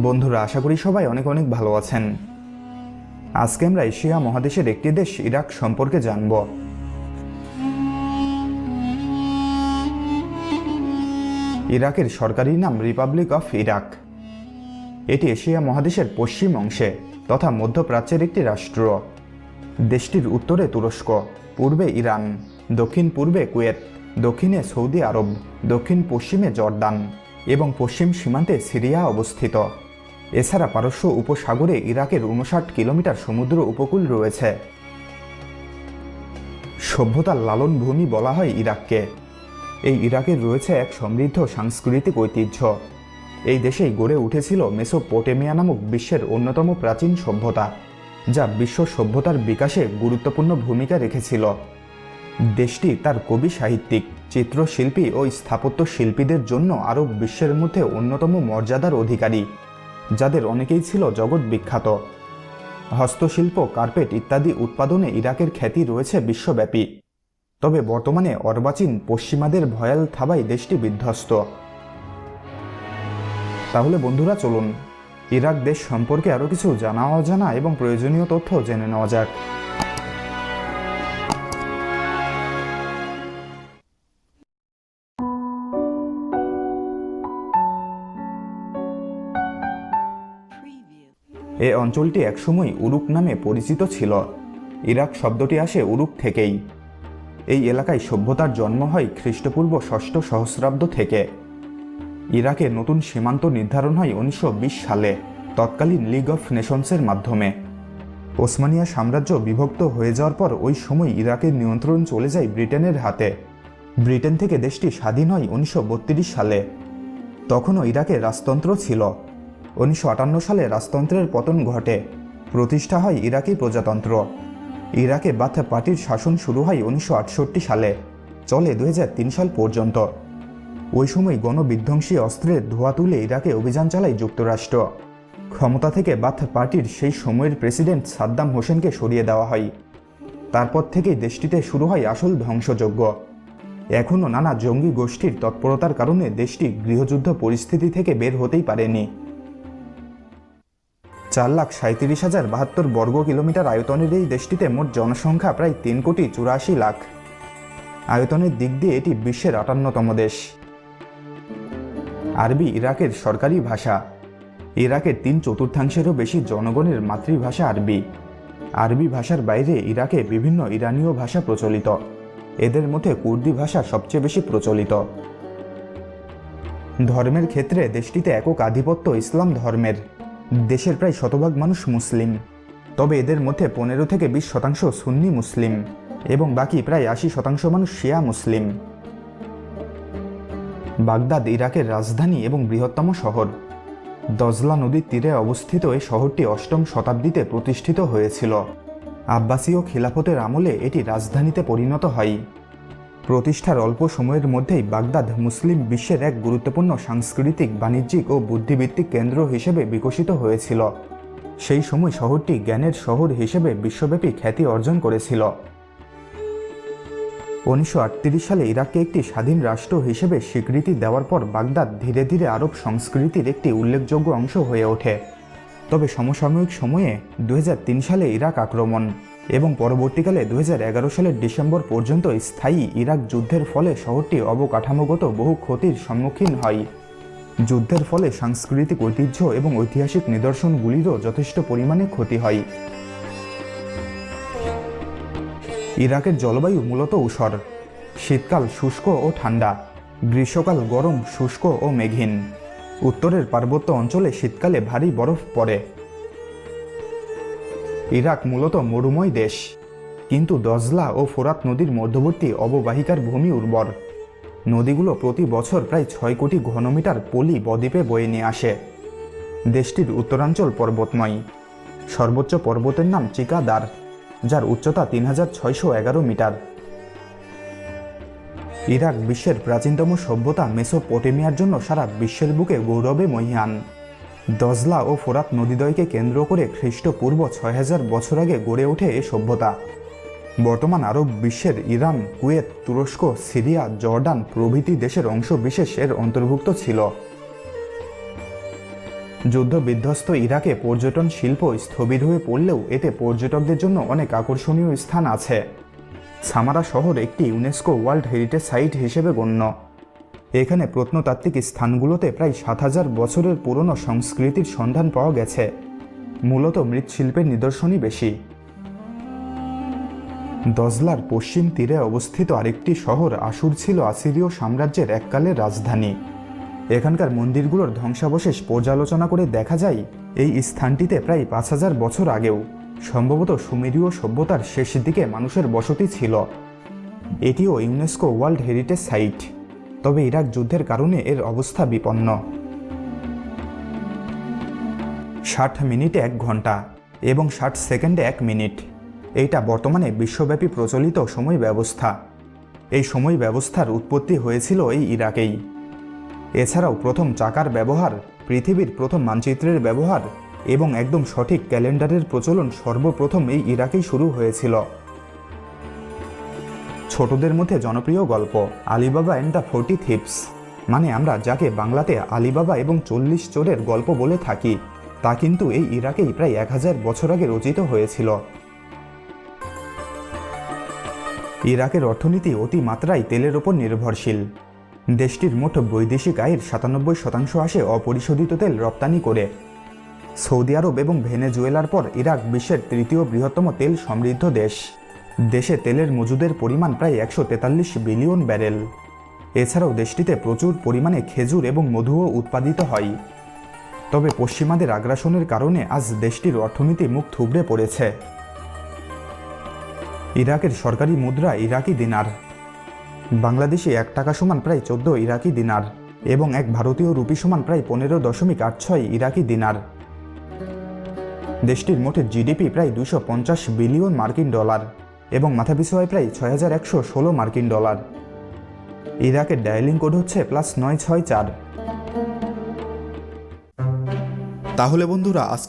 বন্ধুরা, আশা করি সবাই অনেক অনেক ভালো আছেন। আজকে আমরা এশিয়া মহাদেশের একটি দেশ ইরাক সম্পর্কে জানব। ইরাকের সরকারি নাম রিপাবলিক অফ ইরাক। এটি এশিয়া মহাদেশের পশ্চিম অংশে তথা মধ্যপ্রাচ্যের একটি রাষ্ট্র। দেশটির উত্তরে তুরস্ক, পূর্বে ইরান, দক্ষিণ পূর্বে কুয়েত, দক্ষিণে সৌদি আরব, দক্ষিণ পশ্চিমে জর্দান এবং পশ্চিম সীমান্তে সিরিয়া অবস্থিত। এছাড়া পারস্য উপসাগরে ইরাকের 59 কিলোমিটার সমুদ্র উপকূল রয়েছে। সভ্যতার লালন ভূমি বলা হয় ইরাককে। এই ইরাকের রয়েছে এক সমৃদ্ধ সাংস্কৃতিক ঐতিহ্য। এই দেশেই গড়ে উঠেছিল মেসোপটেমিয়া নামক বিশ্বের অন্যতম প্রাচীন সভ্যতা, যা বিশ্ব সভ্যতার বিকাশে গুরুত্বপূর্ণ ভূমিকা রেখেছিল। দেশটি তার কবি, সাহিত্যিক, চিত্রশিল্পী ও স্থাপত্য শিল্পীদের জন্য আরব বিশ্বের মধ্যে অন্যতম মর্যাদার অধিকারী, যাদের অনেকেই ছিল জগৎ বিখ্যাত। হস্তশিল্প, কার্পেট ইত্যাদি উৎপাদনে ইরাকের খ্যাতি রয়েছে বিশ্বব্যাপী। তবে বর্তমানে অর্বাচীন পশ্চিমাদের ভয়াল থাবায় দেশটি বিধ্বস্ত। তাহলে বন্ধুরা, চলুন ইরাক দেশ সম্পর্কে আরও কিছু জানা অজানা এবং প্রয়োজনীয় তথ্য জেনে নেওয়া যাক। এই অঞ্চলটি একসময় উরুক নামে পরিচিত ছিল। ইরাক শব্দটি আসে উরুক থেকেই। এই এলাকায় সভ্যতার জন্ম হয় খ্রিস্টপূর্ব 6ষ্ঠ সহস্রাব্দ থেকে। ইরাকে নতুন সীমান্ত নির্ধারণ হয় 1920 সালে তৎকালীন লিগ অফ নেশনসের মাধ্যমে। ওসমানিয়া সাম্রাজ্য বিভক্ত হয়ে যাওয়ার পর ওই সময় ইরাকের নিয়ন্ত্রণ চলে যায় ব্রিটেনের হাতে। ব্রিটেন থেকে দেশটি স্বাধীন হয় 1932 সালে। তখনও ইরাকে রাজতন্ত্র ছিল। 1958 সালে রাজতন্ত্রের পতন ঘটে, প্রতিষ্ঠা হয় ইরাকি প্রজাতন্ত্র। ইরাকে বাথ পার্টির শাসন শুরু হয় 1968 সালে, চলে 2003 সাল পর্যন্ত। ওই সময় গণবিধ্বংসী অস্ত্রের ধোঁয়া তুলে ইরাকে অভিযান চালায় যুক্তরাষ্ট্র। ক্ষমতা থেকে বাথ পার্টির সেই সময়ের প্রেসিডেন্ট সাদ্দাম হোসেনকে সরিয়ে দেওয়া হয়। তারপর থেকেই দেশটিতে শুরু হয় আসল ধ্বংসযজ্ঞ। এখনও নানা জঙ্গি গোষ্ঠীর তৎপরতার কারণে দেশটি গৃহযুদ্ধ পরিস্থিতি থেকে বের হতেই পারেনি। 4,37,072 বর্গ কিলোমিটার আয়তনের এই দেশটিতে মোট জনসংখ্যা প্রায় 3,84,00,000। আয়তনের দিক দিয়ে এটি বিশ্বের 58তম দেশ। আরবি ইরাকের সরকারি ভাষা। ইরাকের 3/4 বেশি জনগণের মাতৃভাষা আরবি। আরবি ভাষার বাইরে ইরাকে বিভিন্ন ইরানীয় ভাষা প্রচলিত। এদের মধ্যে কুর্দি ভাষা সবচেয়ে বেশি প্রচলিত। ধর্মের ক্ষেত্রে দেশটিতে একক আধিপত্য ইসলাম ধর্মের। দেশের প্রায় শতভাগ মানুষ মুসলিম, তবে এদের মধ্যে 15 থেকে 20% সুন্নি মুসলিম এবং বাকি প্রায় 80% মানুষ শিয়া মুসলিম। বাগদাদ ইরাকের রাজধানী এবং বৃহত্তম শহর। দজলা নদীর তীরে অবস্থিত এই শহরটি 8ম শতাব্দীতে প্রতিষ্ঠিত হয়েছিল। আব্বাসীয় খিলাফতের আমলে এটি রাজধানীতে পরিণত হয়। প্রতিষ্ঠার অল্প সময়ের মধ্যেই বাগদাদ মুসলিম বিশ্বের এক গুরুত্বপূর্ণ সাংস্কৃতিক, বাণিজ্যিক ও বুদ্ধিবৃত্তিক কেন্দ্র হিসেবে বিকশিত হয়েছিল। সেই সময় শহরটি জ্ঞানের শহর হিসেবে বিশ্বব্যাপী খ্যাতি অর্জন করেছিল। 1938 সালে ইরাককে একটি স্বাধীন রাষ্ট্র হিসেবে স্বীকৃতি দেওয়ার পর বাগদাদ ধীরে ধীরে আরব সংস্কৃতির একটি উল্লেখযোগ্য অংশ হয়ে ওঠে। তবে সমসাময়িক সময়ে 2003 সালে ইরাক আক্রমণ এবং পরবর্তীকালে 2011 সালের ডিসেম্বর পর্যন্ত স্থায়ী ইরাক যুদ্ধের ফলে শহরটি অবকাঠামোগত বহু ক্ষতির সম্মুখীন হয়। যুদ্ধের ফলে সাংস্কৃতিক ঐতিহ্য এবং ঐতিহাসিক নিদর্শনগুলিরও যথেষ্ট পরিমাণে ক্ষতি হয়। ইরাকের জলবায়ু মূলত ঊষর। শীতকাল শুষ্ক ও ঠান্ডা, গ্রীষ্মকাল গরম, শুষ্ক ও মেঘহীন। উত্তরের পার্বত্য অঞ্চলে শীতকালে ভারী বরফ পড়ে। ইরাক মূলত মরুময় দেশ, কিন্তু দজলা ও ফোরাত নদীর মধ্যবর্তী অববাহিকার ভূমি উর্বর। নদীগুলো প্রতি বছর প্রায় 6 কোটি ঘনমিটার পলি বদ্বীপে বয়ে নিয়ে আসে। দেশটির উত্তরাঞ্চল পর্বতময়। সর্বোচ্চ পর্বতের নাম চিকাদার, যার উচ্চতা 3611 মিটার। ইরাক বিশ্বের প্রাচীনতম সভ্যতা মেসোপটেমিয়ার জন্য সারা বিশ্বের বুকে গৌরবে মহীয়ান। দজলা ও ফোরাত নদীদ্বয়কে কেন্দ্র করে খ্রিস্টপূর্ব 6000 বছর আগে গড়ে ওঠে এ সভ্যতা। বর্তমান আরব বিশ্বের ইরান, কুয়েত, তুরস্ক, সিরিয়া, জর্ডান প্রভৃতি দেশের অংশ বিশেষ এর অন্তর্ভুক্ত ছিল। যুদ্ধ বিধ্বস্ত ইরাকে পর্যটন শিল্প স্থবির হয়ে পড়লেও এতে পর্যটকদের জন্য অনেক আকর্ষণীয় স্থান আছে। সামারা শহর একটি ইউনেস্কো ওয়ার্ল্ড হেরিটেজ সাইট হিসেবে গণ্য। এখানে প্রত্নতাত্ত্বিক স্থানগুলোতে প্রায় 7,000 বছরের পুরনো সংস্কৃতির সন্ধান পাওয়া গেছে। মূলত মৃৎশিল্পের নিদর্শনই বেশি। দজলার পশ্চিম তীরে অবস্থিত আরেকটি শহর আসুর ছিল আসিরীয় সাম্রাজ্যের এককালের রাজধানী। এখানকার মন্দিরগুলোর ধ্বংসাবশেষ পর্যালোচনা করে দেখা যায় এই স্থানটিতে প্রায় 5,000 বছর আগেও সম্ভবত সুমেরীয় সভ্যতার শেষ দিকে মানুষের বসতি ছিল। এটিও ইউনেস্কো ওয়ার্ল্ড হেরিটেজ সাইট, তবে ইরাক যুদ্ধের কারণে এর অবস্থা বিপন্ন। 60 মিনিটে 1 ঘন্টা এবং 60 সেকেন্ডে 1 মিনিট, এইটা বর্তমানে বিশ্বব্যাপী প্রচলিত সময় ব্যবস্থা। এই সময় ব্যবস্থার উৎপত্তি হয়েছিল এই ইরাকেই। এছাড়াও প্রথম চাকার ব্যবহার, পৃথিবীর প্রথম মানচিত্রের ব্যবহার এবং একদম সঠিক ক্যালেন্ডারের প্রচলন সর্বপ্রথম এই ইরাকেই শুরু হয়েছিল। ছোটদের মধ্যে জনপ্রিয় গল্প আলিবাবা অ্যান্ড দ্য 40 থিপস, মানে আমরা যাকে বাংলাতে আলিবাবা এবং 40 চোরের গল্প বলে থাকি, তা কিন্তু এই ইরাকেই প্রায় 1000 বছর আগে রচিত হয়েছিল। ইরাকের অর্থনীতি অতিমাত্রায় তেলের ওপর নির্ভরশীল। দেশটির মোট বৈদেশিক আয়ের 97% আসে অপরিশোধিত তেল রপ্তানি করে। সৌদি আরব এবং ভেনেজুয়েলার পর ইরাক বিশ্বের 3য় বৃহত্তম তেল সমৃদ্ধ দেশ। দেশে তেলের মজুদের পরিমাণ প্রায় 143 বিলিয়ন ব্যারেল। এছাড়াও দেশটিতে প্রচুর পরিমাণে খেজুর এবং মধুও উৎপাদিত হয়। তবে পশ্চিমাদের আগ্রাসনের কারণে আজ দেশটির অর্থনীতি মুখ থুবড়ে পড়েছে। ইরাকের সরকারি মুদ্রা ইরাকি দিনার। বাংলাদেশে 1 টাকা সমান প্রায় 14 ইরাকি দিনার এবং 1 ভারতীয় রুপি সমান প্রায় 15.86 ইরাকি দিনার। দেশটির মোট জিডিপি প্রায় 250 বিলিয়ন মার্কিন ডলার এবং মাথাপিছু আয় প্রায় 6116 মার্কিন ডলার। ইরাকের ডায়ালিং কোড হচ্ছে +964। তাহলে বন্ধুরা আজকে